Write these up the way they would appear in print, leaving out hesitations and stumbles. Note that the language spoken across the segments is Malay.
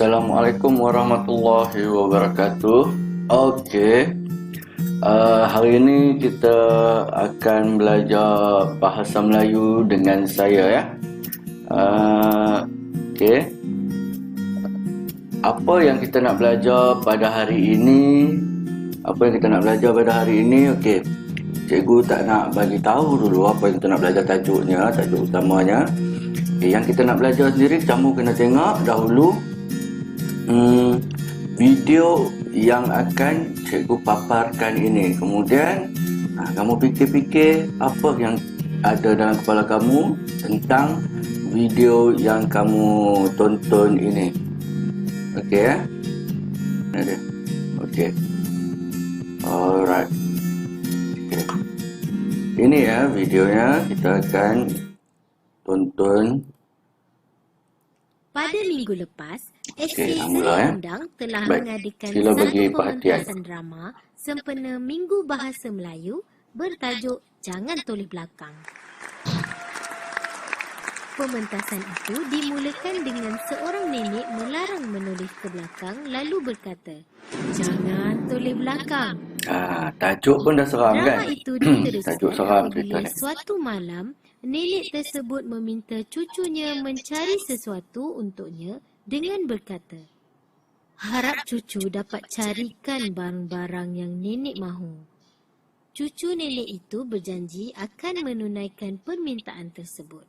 Assalamualaikum warahmatullahi wabarakatuh. Okey, hari ini kita akan belajar bahasa Melayu dengan saya ya. Okey, apa yang kita nak belajar pada hari ini? Okey, cikgu tak nak bagi tahu dulu apa yang kita nak belajar tajuk utamanya. Okay, yang kita nak belajar sendiri, kamu kena tengok dahulu video yang akan cikgu paparkan ini. Kemudian kamu fikir-fikir apa yang ada dalam kepala kamu tentang video yang kamu tonton ini. Okey ya? Ada. Okey. Alright. Okay. Ini ya videonya, kita akan tonton. Pada minggu lepas, SK mula, Undang telah Baik, mengadakan sila satu bagi perhatian. pementasan drama sempena Minggu Bahasa Melayu bertajuk Jangan Toleh Belakang. Pementasan itu dimulakan dengan seorang nenek melarang menoleh ke belakang lalu berkata, "Jangan toleh belakang." Tajuk pun dah seram kan? Drama itu diteruskan Tajuk seram apabila cerita ni. suatu malam nenek tersebut meminta cucunya mencari sesuatu untuknya dengan berkata, "Harap cucu dapat carikan barang-barang yang nenek mahu." Cucu nenek itu berjanji akan menunaikan permintaan tersebut.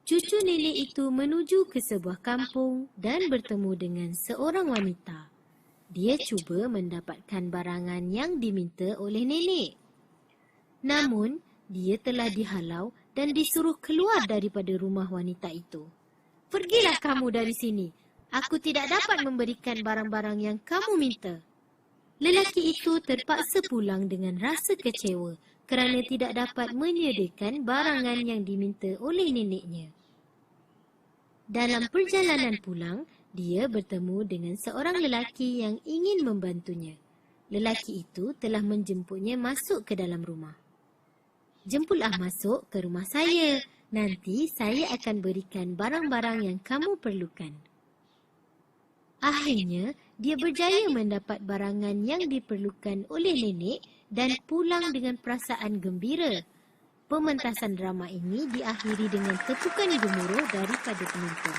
Cucu nenek itu menuju ke sebuah kampung dan bertemu dengan seorang wanita. Dia cuba mendapatkan barangan yang diminta oleh nenek. Namun, dia telah dihalau dan disuruh keluar daripada rumah wanita itu. "Pergilah kamu dari sini. Aku tidak dapat memberikan barang-barang yang kamu minta." Lelaki itu terpaksa pulang dengan rasa kecewa kerana tidak dapat menyediakan barangan yang diminta oleh neneknya. Dalam perjalanan pulang, dia bertemu dengan seorang lelaki yang ingin membantunya. Lelaki itu telah menjemputnya masuk ke dalam rumah. "Jemputlah masuk ke rumah saya. Nanti saya akan berikan barang-barang yang kamu perlukan." Akhirnya, dia berjaya mendapat barangan yang diperlukan oleh nenek dan pulang dengan perasaan gembira. Pementasan drama ini diakhiri dengan ketukan gemuruh daripada penonton.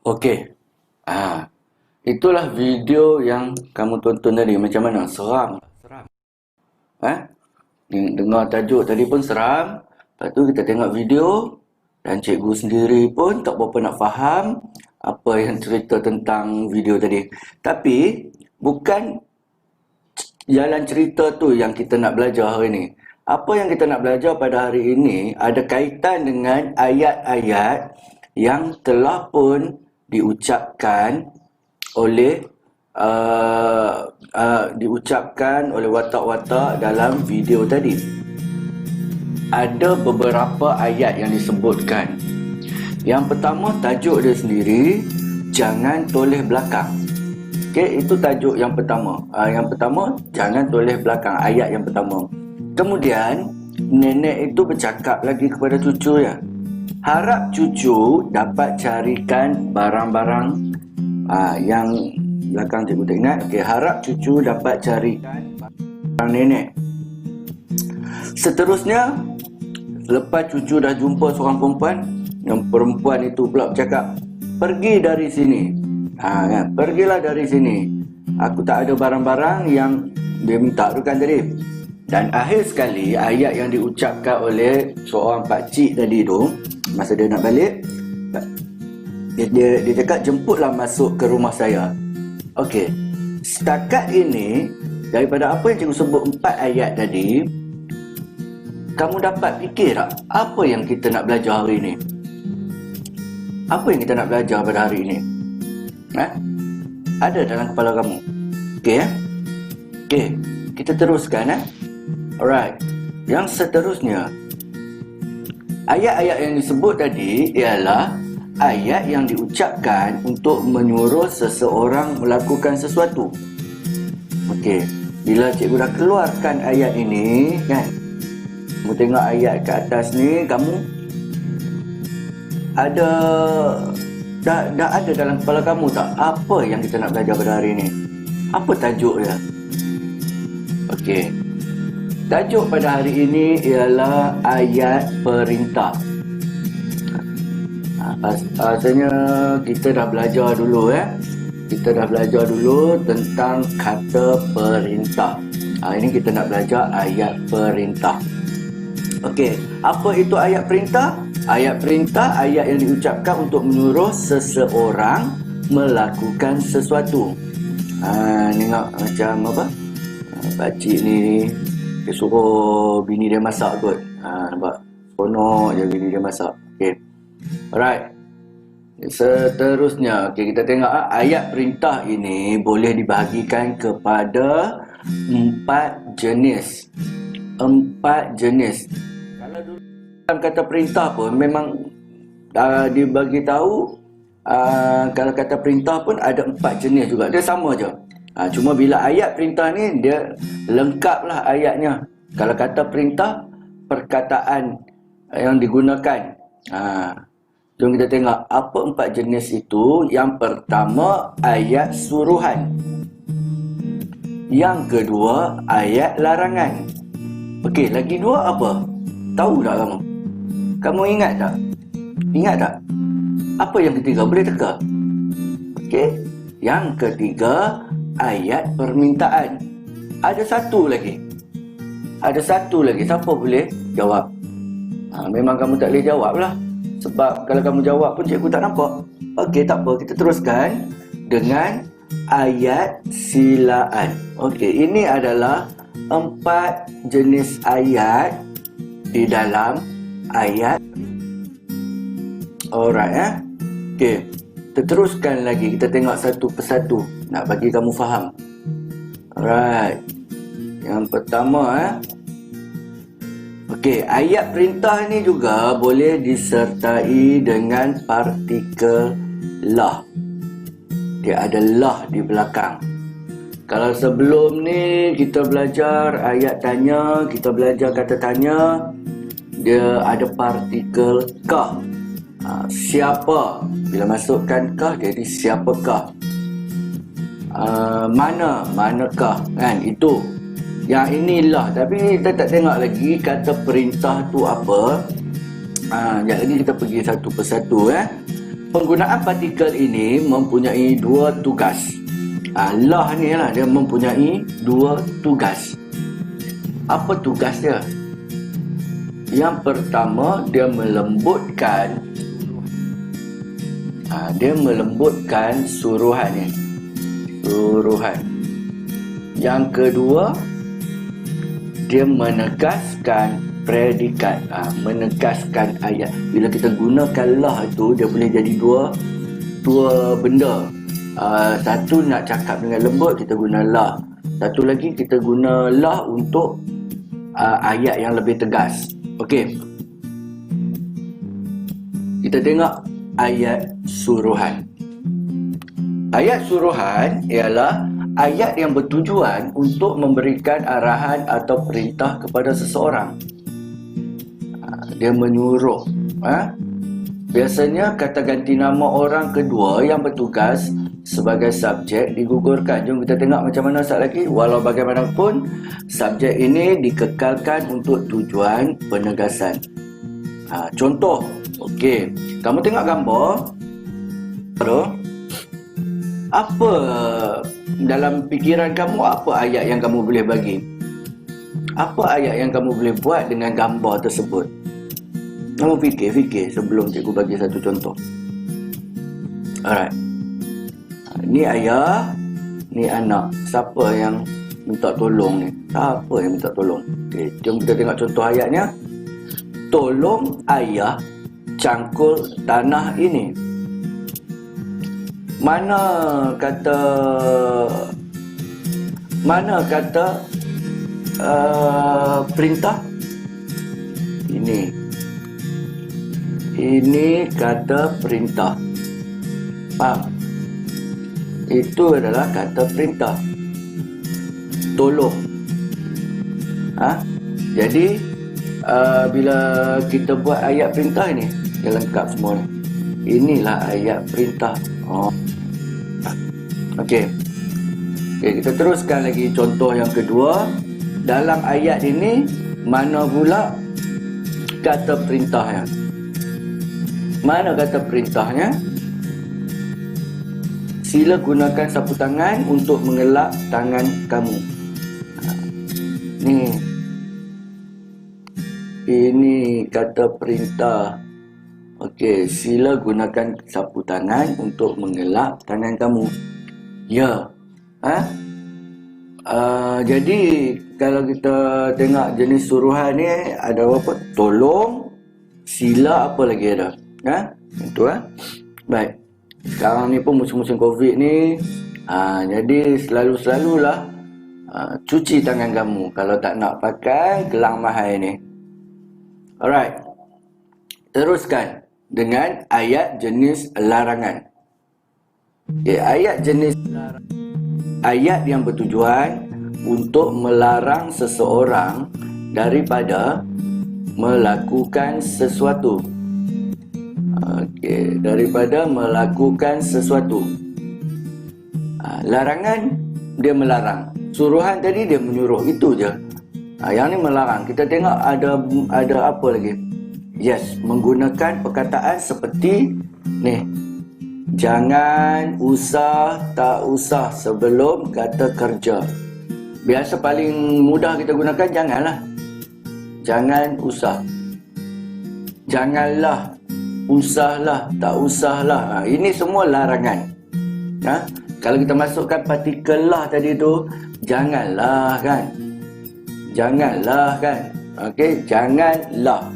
Okey. Itulah video yang kamu tonton tadi. Macam mana? Seram. Dengar tajuk tadi pun seram. Lepas tu kita tengok video dan cikgu sendiri pun tak berapa nak faham apa yang cerita tentang video tadi. Tapi bukan jalan cerita tu yang kita nak belajar hari ini. Apa yang kita nak belajar pada hari ini ada kaitan dengan ayat-ayat yang telah pun diucapkan oleh watak-watak dalam video tadi. Ada beberapa ayat yang disebutkan. Yang pertama, tajuk dia sendiri, "Jangan Toleh Belakang." Okey, itu tajuk yang pertama. Jangan toleh belakang, ayat yang pertama. Kemudian, nenek itu bercakap lagi kepada cucunya. Harap cucu dapat carikan barang-barang yang belakang cikgu tak ingat. Okey, harap cucu dapat carikan barang nenek. Seterusnya, lepas cucu dah jumpa seorang perempuan, yang perempuan itu pula bercakap, "Pergi dari sini." Pergilah dari sini. Aku tak ada barang-barang yang dia minta tu kan tadi. Dan akhir sekali ayat yang diucapkan oleh seorang pakcik tadi tu, masa dia nak balik, dia cakap, "Jemputlah masuk ke rumah saya." Okey. Setakat ini, daripada apa yang cikgu sebut 4 ayat tadi, kamu dapat fikir tak apa yang kita nak belajar hari ini? Apa yang kita nak belajar pada hari ini? Ada dalam kepala kamu? Okey ya? Okey, kita teruskan Alright. Yang seterusnya, ayat-ayat yang disebut tadi ialah ayat yang diucapkan untuk menyuruh seseorang melakukan sesuatu. Okey, bila cikgu dah keluarkan ayat ini kan, kamu tengok ayat ke atas ni, kamu ada dah ada dalam kepala kamu tak apa yang kita nak belajar pada hari ini? Apa tajuk dia? Okey. Tajuk pada hari ini ialah ayat perintah. Asalnya kita dah belajar dulu Kita dah belajar dulu tentang kata perintah. Ini kita nak belajar ayat perintah. Okey, apa itu ayat perintah? Ayat perintah, ayat yang diucapkan untuk menyuruh seseorang melakukan sesuatu. Tengok macam apa? Pakcik ni dia suruh bini dia masak kot. Nampak? Seronok je bini dia masak. Okey. Alright. Seterusnya, kita tengok ayat perintah ini boleh dibahagikan kepada 4 jenis. 4 jenis. Kalau dulu dalam kata perintah pun memang dibagi tahu kalau kata perintah pun ada 4 jenis juga. Dia sama je. Cuma bila ayat perintah ni dia lengkaplah ayatnya. Kalau kata perintah, perkataan yang digunakan. Jom kita tengok apa 4 jenis itu. Yang pertama, ayat suruhan. Yang kedua, ayat larangan. Okey, lagi 2 apa? Tahu tak kamu? Kamu ingat tak? Ingat tak? Apa yang ketiga? Boleh teka? Okey. Yang ketiga, ayat permintaan. Ada satu lagi. Siapa boleh jawab? Memang kamu tak boleh jawab lah. Sebab kalau kamu jawab pun cikgu tak nampak. Okey, tak apa. Kita teruskan dengan ayat silaan. Okey, ini adalah 4 jenis ayat di dalam ayat. Alright Okey, kita teruskan lagi. Kita tengok satu persatu nak bagi kamu faham. Alright. Yang pertama Okey, ayat perintah ni juga boleh disertai dengan partikel lah. Dia ada lah di belakang. Kalau sebelum ni kita belajar ayat tanya, kita belajar kata tanya, dia ada partikel kah. Siapa? Bila masukkan kah, jadi siapakah? Manakah? Kan? Itu. Yang inilah. Tapi kita tak tengok lagi kata perintah tu apa. Jadi kita pergi satu persatu. Penggunaan partikel ini mempunyai 2 tugas. Lah ni lah, dia mempunyai 2 tugas. Apa tugas dia? Yang pertama, dia melembutkan suruhan ni. Suruhan. Yang kedua, dia menegaskan predikat. Menegaskan ayat. Bila kita gunakan lah tu, dia boleh jadi dua benda. Satu nak cakap dengan lembut, kita guna lah. Satu lagi kita guna lah untuk ayat yang lebih tegas. Okey. Kita tengok ayat suruhan. Ayat suruhan ialah ayat yang bertujuan untuk memberikan arahan atau perintah kepada seseorang. Dia menyuruh. Biasanya kata ganti nama orang kedua yang bertugas sebagai subjek digugurkan. Jom kita tengok macam mana sat lagi. Walau bagaimanapun, subjek ini dikekalkan untuk tujuan penegasan. Contoh. Okey. Kamu tengok gambar. Apa dalam fikiran kamu, apa ayat yang kamu boleh bagi? Apa ayat yang kamu boleh buat dengan gambar tersebut? Kamu fikir sebelum cikgu bagi satu contoh. Alright. Ni ayah, ni anak. Siapa yang minta tolong ni? Siapa yang minta tolong? Okay, jom kita tengok contoh ayatnya. Tolong ayah cangkul tanah ini. Mana kata perintah? Ini kata perintah. Faham? Itu adalah kata perintah. Tolong. Jadi bila kita buat ayat perintah ini, dia lengkap semua ni. inilah ayat perintah. Okey. Okey, kita teruskan lagi contoh yang kedua. Dalam ayat ini, mana pula kata perintahnya? Mana kata perintahnya? Sila gunakan sapu tangan untuk mengelak tangan kamu. Ini kata perintah. Okey, sila gunakan sapu tangan untuk mengelak tangan kamu. Ya. Jadi kalau kita tengok jenis suruhan ni ada apa? Tolong, sila, apa lagi ada? Itu Baik. Sekarang ni pun musim-musim Covid ni, jadi selalulah cuci tangan kamu kalau tak nak pakai gelang mahal ni. Alright. Teruskan dengan ayat jenis larangan. Okay, ayat jenis larangan. Ayat yang bertujuan untuk melarang seseorang daripada melakukan sesuatu. Okey, daripada melakukan sesuatu. Larangan, dia melarang. Suruhan tadi dia menyuruh, itu je. Yang ni melarang. Kita tengok ada apa lagi? Yes, menggunakan perkataan seperti ni. Jangan, usah, tak usah sebelum kata kerja. Biasa paling mudah kita gunakan janganlah. Jangan, usah. Janganlah, usahlah, tak usahlah. Ini semua larangan. Kalau kita masukkan partikel lah tadi tu, janganlah kan. Janganlah kan. Okey, janganlah.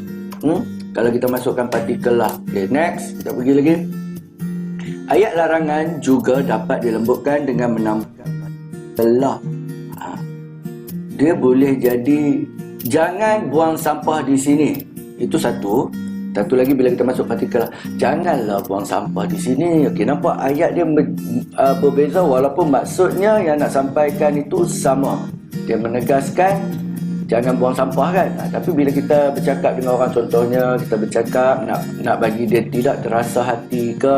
Kalau kita masukkan partikel lah. Okey, next. Kita pergi lagi. Ayat larangan juga dapat dilembutkan dengan menambahkan lah. Dia boleh jadi jangan buang sampah di sini. Itu satu. Satu lagi bila kita masuk partikel lah. Janganlah buang sampah di sini. Okey, nampak ayat dia berbeza walaupun maksudnya yang nak sampaikan itu sama. Dia menegaskan jangan buang sampah kan. Tapi bila kita bercakap dengan orang, contohnya kita bercakap nak bagi dia tidak terasa hati ke,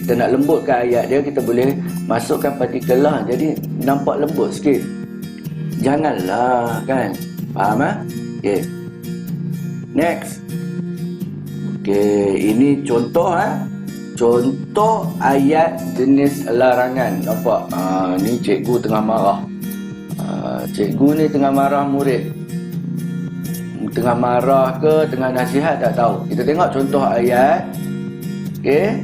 kita nak lembutkan ayat dia, kita boleh masukkan partikel lah. Jadi nampak lembut sikit. Janganlah kan. Faham Okey. Next. Okey, ini contoh contoh ayat jenis larangan. Nampak? Ni cikgu tengah marah. Cikgu ni tengah marah murid. Tengah marah ke, tengah nasihat, tak tahu. Kita tengok contoh ayat. Okey.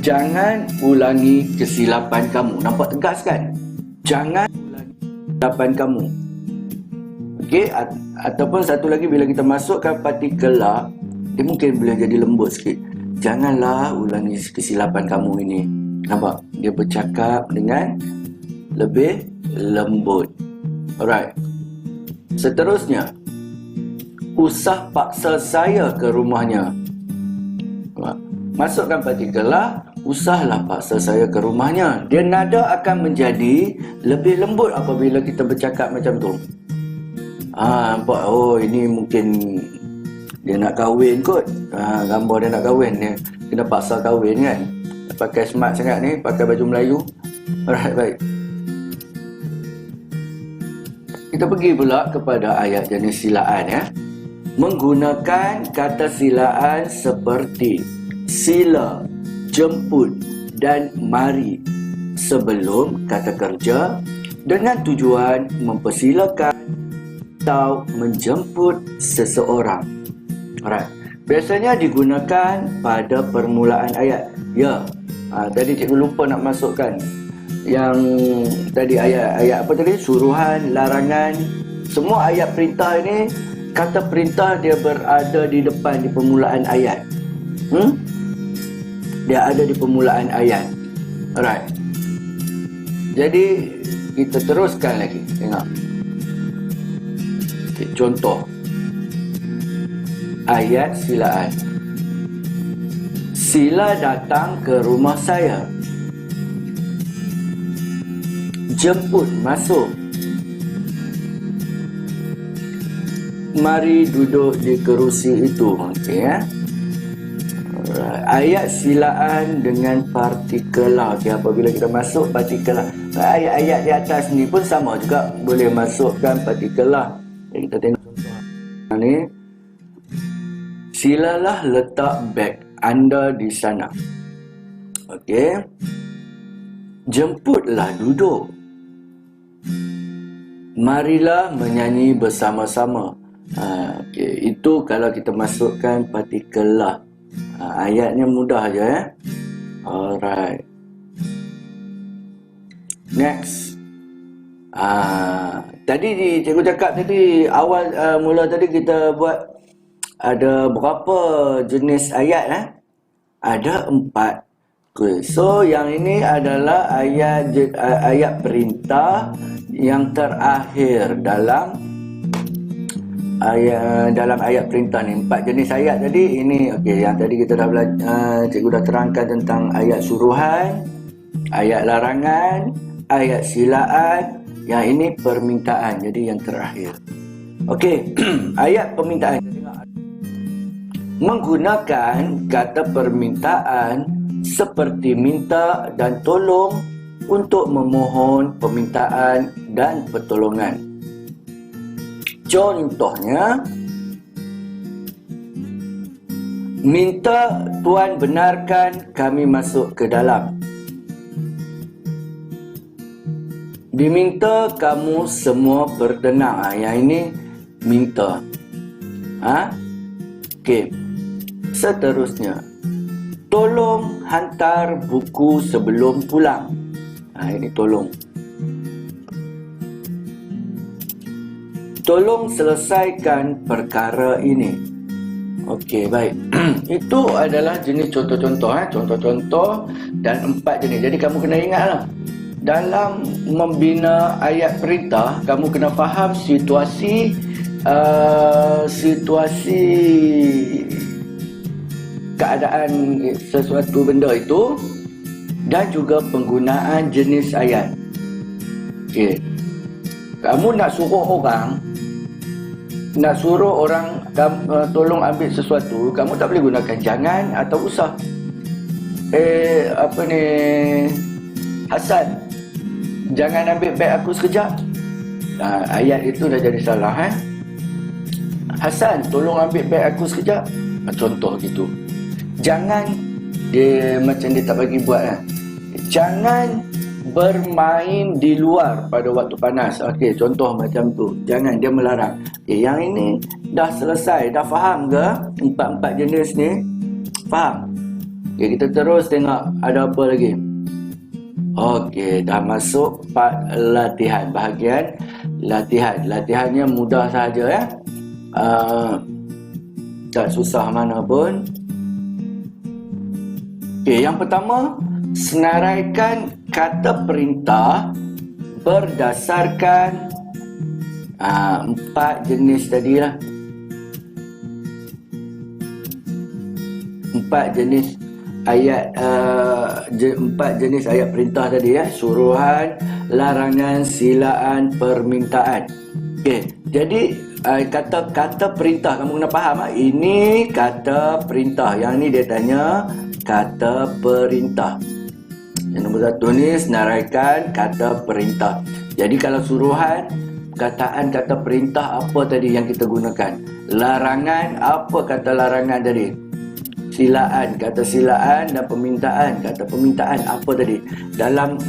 Jangan ulangi kesilapan kamu. Nampak tegas kan? Jangan ulangi kesilapan kamu. Okey, ataupun satu lagi bila kita masukkan partikel lah, dia mungkin boleh jadi lembut sikit. Janganlah ulangi kesilapan kamu ini. Nampak? Dia bercakap dengan lebih lembut. Alright. Seterusnya, usah paksa saya ke rumahnya. Masukkan partikel lah, usahlah paksa saya ke rumahnya. Dia nada akan menjadi lebih lembut apabila kita bercakap macam tu. Nampak? Oh, ini mungkin dia nak kahwin kot. Gambar dia nak kahwin. Dia kena paksa kahwin kan. Pakai smart sangat ni, pakai baju Melayu. Alright, baik. Kita pergi pula kepada ayat jenis silaan Menggunakan kata silaan seperti sila, jemput dan mari sebelum kata kerja dengan tujuan mempersilakan atau menjemput seseorang. Alright. Biasanya digunakan pada permulaan ayat. Ya. Tadi cikgu lupa nak masukkan yang tadi ayat apa tadi? Suruhan, larangan. Semua ayat perintah ini, kata perintah dia berada di depan di permulaan ayat. Dia ada di permulaan ayat. Alright. Jadi kita teruskan lagi. Tengok. Okay, contoh ayat silaan. Sila datang ke rumah saya. Jemput masuk. Mari duduk di kerusi itu. Okey Ayat silaan dengan partikelar. Okay, apabila kita masuk partikelar, ayat-ayat di atas ni pun sama juga, boleh masukkan partikelar. Okay, kita tengok contoh ni. Silalah letak beg anda di sana. Okey. Jemputlah duduk. Marilah menyanyi bersama-sama. Okay. Itu kalau kita masukkan partikelar. Ayatnya mudah aja ya. Alright. Next. Tadi cikgu cakap tadi awal mula tadi kita buat ada berapa jenis ayat Ada 4. Okay. So yang ini adalah ayat perintah yang terakhir dalam ayat perintah ni. 4 jenis ayat tadi ini. Okey, yang tadi kita dah belajar, cikgu dah terangkan tentang ayat suruhan, ayat larangan, ayat silaan. Yang ini permintaan, jadi yang terakhir. Okey, ayat permintaan. Menggunakan kata permintaan seperti minta dan tolong untuk memohon permintaan dan pertolongan. Contohnya, minta Tuan benarkan kami masuk ke dalam. Diminta kamu semua bertenang. Yang ini minta. Okey. Seterusnya, tolong hantar buku sebelum pulang. Ini tolong. Tolong selesaikan perkara ini. Okey, baik. Itu adalah jenis contoh-contoh. Contoh-contoh dan 4 jenis. Jadi kamu kena ingatlah. Dalam membina ayat perintah, kamu kena faham situasi keadaan sesuatu benda itu dan juga penggunaan jenis ayat. Okey. Kamu nak suruh orang tolong ambil sesuatu, kamu tak boleh gunakan jangan atau usah. Hasan, jangan ambil beg aku sekejap. Ayat itu dah jadi salah. Hasan, tolong ambil beg aku sekejap. Contoh gitu. Jangan, dia macam dia tak bagi buat. Jangan bermain di luar pada waktu panas. Okey, contoh macam tu. Jangan, dia melarang. Yang ini dah selesai. Dah faham ke 4 jenis ni? Faham? Kita terus tengok ada apa lagi. Okey, dah masuk part latihan. Bahagian latihan. Latihannya mudah sahaja tak susah mana pun. Okey, yang pertama, senaraikan kata perintah berdasarkan 4 jenis tadi lah. 4 jenis ayat 4 jenis ayat perintah tadi suruhan, larangan, silaan, permintaan. Okey, jadi kata-kata perintah kamu kena faham. Ini kata perintah. Yang ni dia tanya kata perintah. Yang nombor 1 ni senaraikan kata perintah. Jadi kalau suruhan, perkataan kata perintah apa tadi yang kita gunakan? Larangan, apa kata larangan tadi? Silaan, kata silaan, dan permintaan, kata permintaan apa tadi? Dalam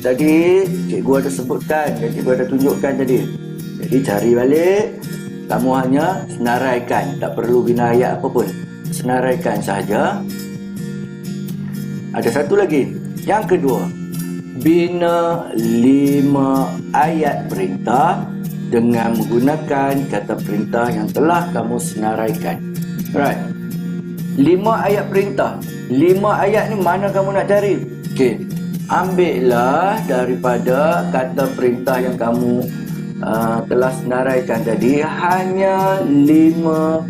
tadi cikgu ada sebutkan dan cikgu ada tunjukkan tadi. Jadi cari balik, kamu hanya senaraikan, tak perlu bina ayat apa pun. Senaraikan sahaja. Ada satu lagi, yang kedua, bina 5 ayat perintah dengan menggunakan kata perintah yang telah kamu senaraikan. Right. 5 ayat perintah. 5 ayat ni mana kamu nak cari? Okey, ambillah daripada kata perintah yang kamu telah senaraikan tadi. Hanya 5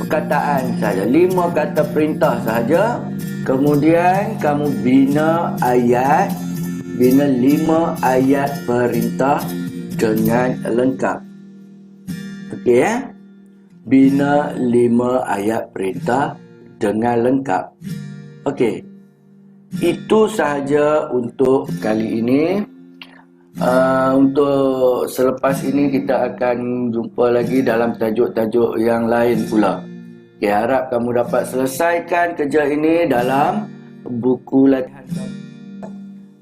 perkataan saja, 5 kata perintah sahaja. Kemudian kamu bina 5 ayat perintah dengan lengkap. Okey Bina 5 ayat perintah dengan lengkap. Okey, itu sahaja untuk kali ini. Untuk selepas ini kita akan jumpa lagi dalam tajuk-tajuk yang lain pula. Okay, harap kamu dapat selesaikan kerja ini dalam buku latihan.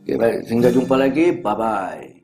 Okay, baik, sehingga jumpa lagi. Bye-bye.